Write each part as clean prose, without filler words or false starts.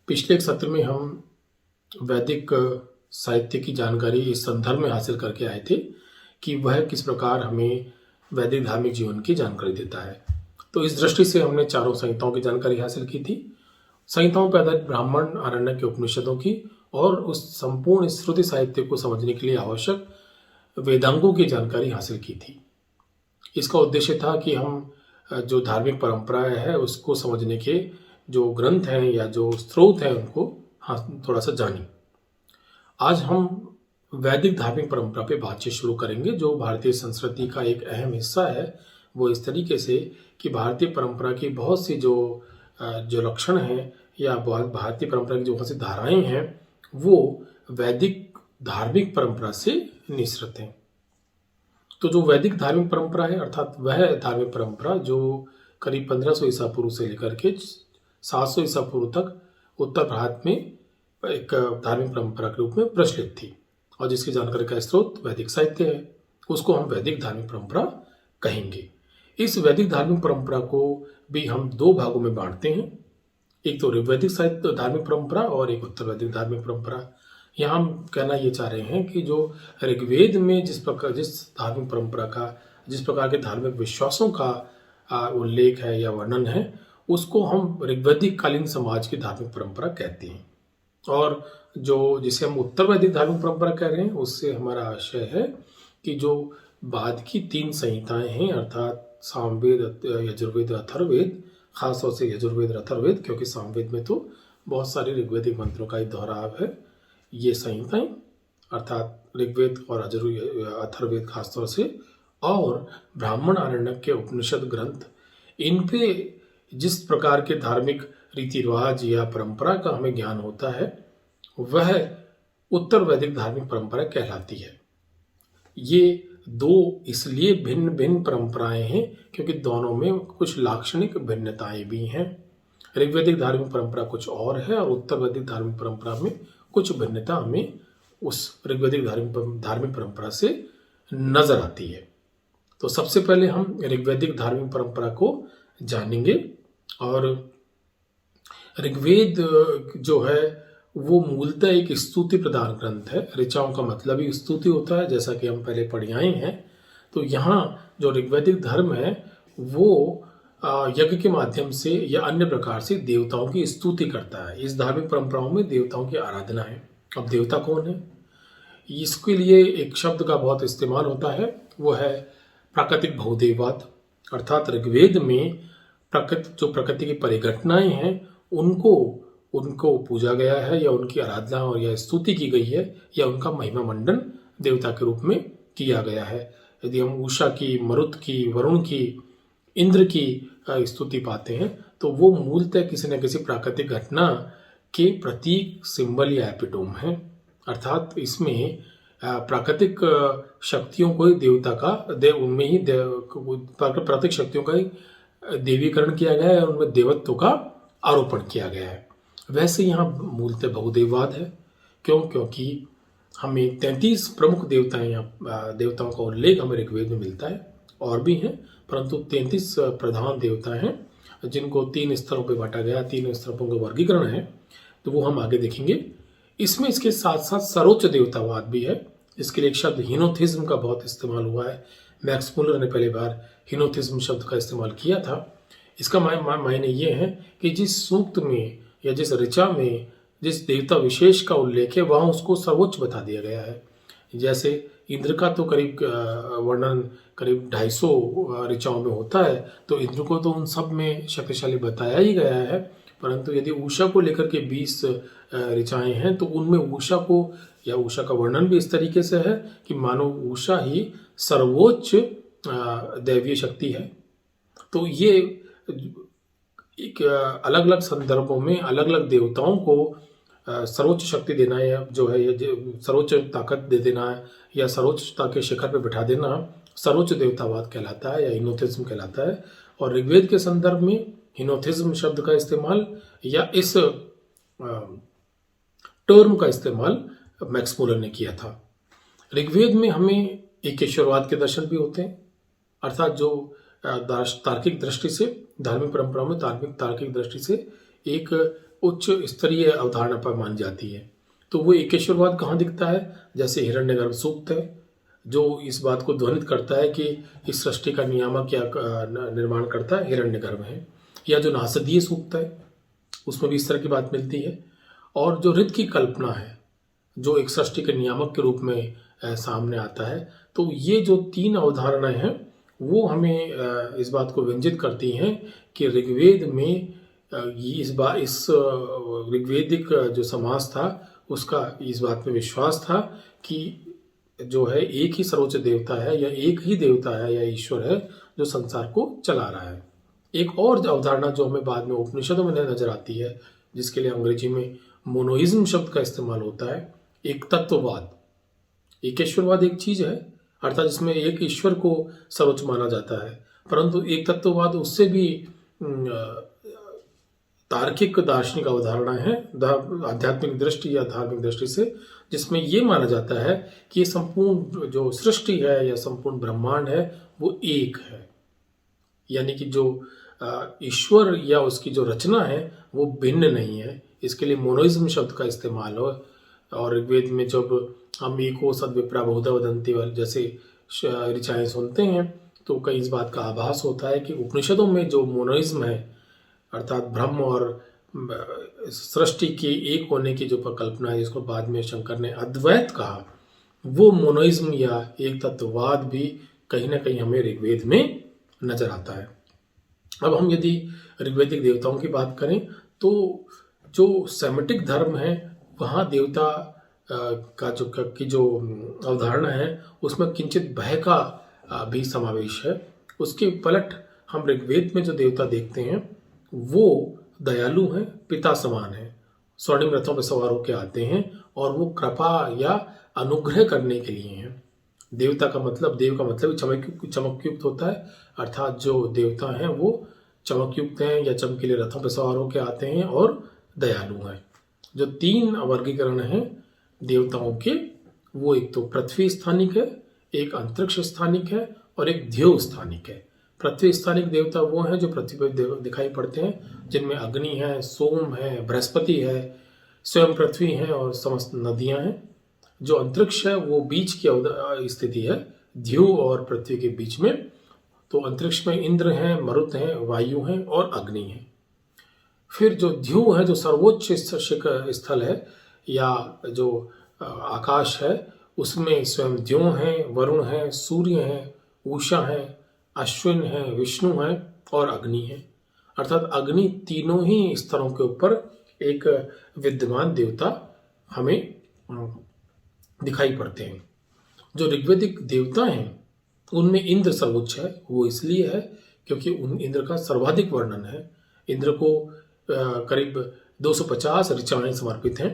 पिछले एक सत्र में हम वैदिक साहित्य की जानकारी इस संदर्भ में हासिल करके आए थे कि वह किस प्रकार हमें वैदिक धार्मिक जीवन की जानकारी देता है। तो इस दृष्टि से हमने चारों संहिताओं की जानकारी हासिल की थी। संहिताओं पर आधारित ब्राह्मण, आरण्यक के उपनिषदों की और उस संपूर्ण श्रुति साहित्य को समझने के लिए आवश्यक वेदांगों की जानकारी हासिल की थी। इसका उद्देश्य था कि हम जो धार्मिक परंपराएं हैं उसको समझने के जो ग्रंथ हैं या जो स्रोत हैं उनको थोड़ा सा जानें। आज हम वैदिक धार्मिक परंपरा पे बातचीत शुरू करेंगे जो भारतीय संस्कृति का एक अहम हिस्सा है। वो इस तरीके से कि भारतीय परंपरा की बहुत सी जो लक्षण हैं या भारतीय परंपरा की जो बहुत सी धाराएं हैं वो वैदिक धार्मिक परंपरा से निसृत हैं। तो जो वैदिक धार्मिक परंपरा है अर्थात वह धार्मिक परंपरा जो करीब 1500 ईसा पूर्व से लेकर के 700 ईसा पूर्व तक उत्तर भारत में एक धार्मिक परंपरा के रूप में प्रचलित थी और जिसकी जानकारी का स्रोत वैदिक साहित्य है, उसको हम वैदिक धार्मिक परंपरा कहेंगे। इस वैदिक धार्मिक परंपरा को भी हम दो भागों में बांटते हैं, एक तो ऋग्वैदिक साहित्य धार्मिक परंपरा और एक उत्तर वैदिक धार्मिक परंपरा। यहाँ हम कहना ये चाह रहे हैं कि जो ऋग्वेद में जिस धार्मिक परंपरा का जिस प्रकार के धार्मिक विश्वासों का उल्लेख है या वर्णन है उसको हम ऋग्वैदिक कालीन समाज की धार्मिक परंपरा कहते हैं। और जो जिसे हम उत्तर वैदिक धार्मिक परंपरा कह रहे हैं उससे हमारा आशय है कि जो बाद की 3 संहिताएं हैं अर्थात सामवेद, यजुर्वेद, अथर्ववेद, खासतौर से यजुर्वेद और अथर्ववेद, क्योंकि सामवेद में तो बहुत सारे ऋग्वैदिक मंत्रों का ही दोहराव है। ये संहिताएं अर्थात ऋग्वेद और अथर्ववेद खासतौर से और ब्राह्मण आरण्यक के उपनिषद ग्रंथ, इन पे जिस प्रकार के धार्मिक रीति रिवाज या परंपरा का हमें ज्ञान होता है वह उत्तर वैदिक धार्मिक परंपरा कहलाती है। ये दो इसलिए भिन्न भिन्न परंपराएं हैं क्योंकि दोनों में कुछ लाक्षणिक भिन्नताएं भी हैं। ऋग्वैदिक धार्मिक परंपरा कुछ और है और उत्तर वैदिक धार्मिक परंपरा में कुछ भिन्नता हमें उस ऋग्वैदिक धार्मिक परंपरा से नजर आती है। तो सबसे पहले हम ऋग्वैदिक धार्मिक परंपरा को जानेंगे। और ऋग्वेद जो है वो मूलतः एक स्तुति प्रधान ग्रंथ है। ऋचाओं का मतलब ही स्तुति होता है, जैसा कि हम पहले पढ़ आए हैं। तो यहाँ जो ऋग्वैदिक धर्म है वो यज्ञ के माध्यम से या अन्य प्रकार से देवताओं की स्तुति करता है। इस धार्मिक परंपराओं में देवताओं की आराधना है। अब देवता कौन है, इसके लिए एक शब्द का बहुत इस्तेमाल होता है, वो है प्राकृतिक बहुदेववाद। अर्थात ऋग्वेद में प्रकृति की परिघटनाएं हैं उनको पूजा गया है या उनकी आराधना और या स्तुति की गई है या उनका महिमा मंडन देवता के रूप में किया गया है। यदि हम उषा की, मरुत की, वरुण की, इंद्र की स्तुति पाते हैं तो वो मूलतः किसी न किसी प्राकृतिक घटना के प्रतीक, सिंबल या एपिटोम है। अर्थात इसमें प्राकृतिक शक्तियों को ही देवता का उनमें ही प्राकृतिक शक्तियों का ही देवीकरण किया गया है और उनमें देवत्व का आरोपण किया गया है। वैसे यहाँ मूलतः बहुदेववाद है। क्योंकि हमें 33 प्रमुख देवताओं का उल्लेख हमें ऋग्वेद में मिलता है, और भी हैं परंतु 33 प्रधान देवता हैं जिनको 3 स्तरों पे बांटा गया, 3 स्तरों का वर्गीकरण है। तो वो हम आगे देखेंगे। इसमें इसके साथ साथ सर्वोच्च देवतावाद भी है। इसके लिए एक शब्द हीनोथिज्म का बहुत इस्तेमाल हुआ है। मैक्स मुलर ने पहली बार हीनोथिज्म शब्द का इस्तेमाल किया था। इसका मायने ये है कि जिस सूक्त में या जिस ऋचा में जिस देवता विशेष का उल्लेख है वहाँ उसको सर्वोच्च बता दिया गया है। जैसे इंद्र का तो करीब वर्णन करीब 250 ऋचाओं में होता है, तो इंद्र को तो उन सब में शक्तिशाली बताया ही गया है। परंतु यदि उषा को लेकर के 20 ऋचाएं हैं तो उनमें उषा को या उषा का वर्णन भी इस तरीके से है कि मानो उषा ही सर्वोच्च दैवीय शक्ति है। तो ये एक अलग अलग संदर्भों में अलग अलग देवताओं को सर्वोच्च शक्ति देना या जो है सर्वोच्च ताकत दे देना या सर्वोच्चता के शिखर पर बिठा देना सर्वोच्च देवतावाद कहलाता है या हीनोथिज्म कहलाता है। और ऋग्वेद के संदर्भ में हीनोथिज्म शब्द का इस्तेमाल या इस टर्म का इस्तेमाल मैक्स मुलर ने किया था। ऋग्वेद में हमें एक ईश्वरवाद के दर्शन भी होते हैं, अर्थात जो तार्किक दृष्टि से धार्मिक परंपराओं में तार्किक दृष्टि से एक उच्च स्तरीय अवधारणा पर मानी जाती है। तो वो एकेश्वरवाद कहाँ दिखता है? जैसे हिरण्यगर्भ सूक्त है, जो इस बात को ध्वनित करता है कि इस सृष्टि का नियामक या निर्माण करता है हिरण्यगर्भ है। या जो नासदीय सूक्त है उसमें भी इस तरह की बात मिलती है। और जो ऋत की कल्पना है, जो एक सृष्टि के नियामक के रूप में सामने आता है। तो ये जो तीन अवधारणाएं हैं वो हमें इस बात को व्यंजित करती हैं कि ऋग्वेद में इस ऋग्वेदिक जो समाज था उसका इस बात में विश्वास था कि जो है एक ही सर्वोच्च देवता है या एक ही देवता है या ईश्वर है जो संसार को चला रहा है। एक और अवधारणा जो हमें बाद में उपनिषदों में नजर आती है, जिसके लिए अंग्रेजी में मोनोइज्म शब्द का इस्तेमाल होता है, एक तत्ववाद। एकेश्वरवाद एक चीज है, अर्थात जिसमें एक ईश्वर को सर्वोच्च माना जाता है, परंतु एक तत्ववाद उससे भी तार्किक दार्शनिक अवधारणा है आध्यात्मिक दृष्टि या धार्मिक दृष्टि से, जिसमें ये माना जाता है कि संपूर्ण जो सृष्टि है या संपूर्ण ब्रह्मांड है वो एक है। यानी कि जो ईश्वर या उसकी जो रचना है वो भिन्न नहीं है। इसके लिए मोनोइज्म शब्द का इस्तेमाल हो। और ऋग्वेद में जब हम एको सद्विप्रा बहुधा वदन्ति जैसे ऋचाएं सुनते हैं तो कई इस बात का आभास होता है कि उपनिषदों में जो मोनोइज्म है, अर्थात ब्रह्म और सृष्टि के एक होने की जो कल्पना है, जिसको बाद में शंकर ने अद्वैत कहा, वो मोनोइज्म या एक तत्ववाद भी कहीं ना कहीं हमें ऋग्वेद में नजर आता है। अब हम यदि ऋग्वेदिक देवताओं की बात करें तो जो सेमेटिक धर्म है वहाँ देवता का जो अवधारणा है उसमें किंचित भय का भी समावेश है। उसके पलट हम ऋग्वेद में जो देवता देखते हैं वो दयालु हैं, पिता समान हैं, स्वर्णिम रथों पर सवार होकर आते हैं और वो कृपा या अनुग्रह करने के लिए हैं। देवता का मतलब, देव का मतलब चमकयुक्त होता है, अर्थात जो देवता हैं वो चमकयुक्त हैं या चमकीले रथों पर सवार होकर आते हैं और दयालु हैं। जो तीन वर्गीकरण हैं देवताओं के, वो एक तो पृथ्वी स्थानिक है, एक अंतरिक्ष स्थानिक है और एक ध्येय स्थानिक है। पृथ्वी स्थानिक देवता वो हैं जो पृथ्वी पर दिखाई पड़ते हैं, जिनमें अग्नि है, सोम है, बृहस्पति है, स्वयं पृथ्वी है और समस्त नदियां हैं। जो अंतरिक्ष है वो बीच की स्थिति है, ध्येय और पृथ्वी के बीच में। तो अंतरिक्ष में इंद्र हैं, मरुत हैं, वायु हैं और अग्नि है। फिर जो ध्येय है, जो सर्वोच्च स्थल है या जो आकाश है, उसमें स्वयं ध्येय हैं, वरुण है, सूर्य है, उषा है, अश्विन है, विष्णु है और अग्नि है। अर्थात अग्नि तीनों ही स्तरों के ऊपर एक विद्यमान देवता हमें दिखाई पड़ते हैं। जो ऋग्वेदिक देवता हैं उनमें इंद्र सर्वोच्च है। वो इसलिए है क्योंकि उन इंद्र का सर्वाधिक वर्णन है। इंद्र को करीब 250 ऋचाएं समर्पित हैं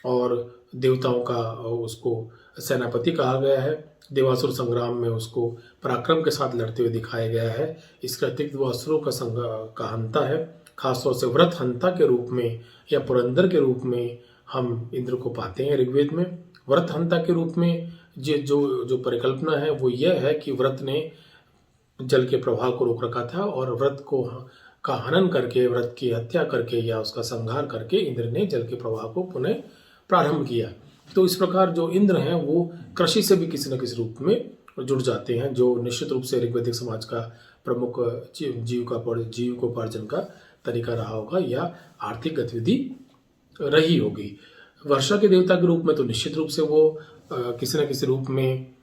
और देवताओं का उसको सेनापति कहा गया है। देवासुर संग्राम में उसको पराक्रम के साथ लड़ते हुए दिखाया गया है। इसके अतिरिक्त वो असुरों का हंता है। खासतौर से व्रत हंता के रूप में या पुरंदर के रूप में हम इंद्र को पाते हैं ऋग्वेद में। व्रत हंता के रूप में जो परिकल्पना है वो यह है कि व्रत ने जल के प्रवाह को रोक रखा था और व्रत का हनन करके, व्रत की हत्या करके या उसका संहार करके इंद्र ने जल के प्रवाह को पुनः प्रारंभ किया। तो इस प्रकार जो इंद्र हैं वो कृषि से भी किसी न किसी रूप में जुड़ जाते हैं, जो निश्चित रूप से ऋग्वैदिक समाज का प्रमुख जीविकोपार्जन का तरीका रहा होगा या आर्थिक गतिविधि रही होगी। वर्षा के देवता के रूप में तो निश्चित रूप से वो किसी न किसी रूप में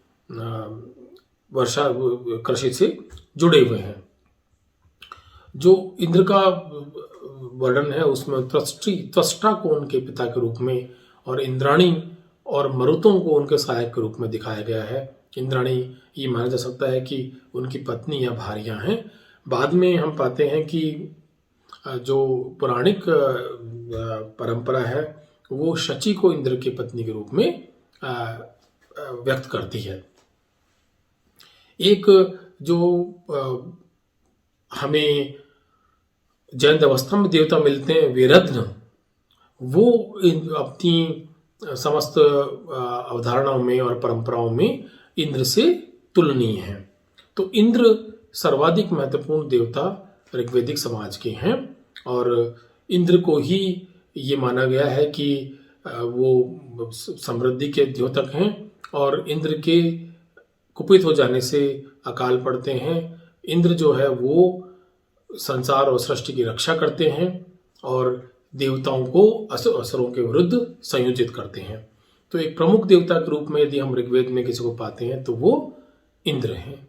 वर्षा कृषि से जुड़े हुए हैं। जो इंद्र का वर्णन है उसमें त्वष्टा को उनके पिता के रूप में और इंद्राणी और मरुतों को उनके सहायक के रूप में दिखाया गया है। इंद्राणी ये माना जा सकता है कि उनकी पत्नी या भार्या हैं। बाद में हम पाते हैं कि जो पौराणिक परंपरा है वो शची को इंद्र की पत्नी के रूप में व्यक्त करती है। एक जो हमें जैन अवस्था में देवता मिलते हैं वीरध्न, वो अपनी समस्त अवधारणाओं में और परंपराओं में इंद्र से तुलनीय हैं। तो इंद्र सर्वाधिक महत्वपूर्ण देवता ऋग्वैदिक समाज के हैं और इंद्र को ही ये माना गया है कि वो समृद्धि के द्योतक हैं और इंद्र के कुपित हो जाने से अकाल पड़ते हैं। इंद्र जो है वो संसार और सृष्टि की रक्षा करते हैं और देवताओं को असुरों के विरुद्ध संयोजित करते हैं। तो एक प्रमुख देवता के रूप में यदि हम ऋग्वेद में किसी को पाते हैं तो वो इंद्र हैं।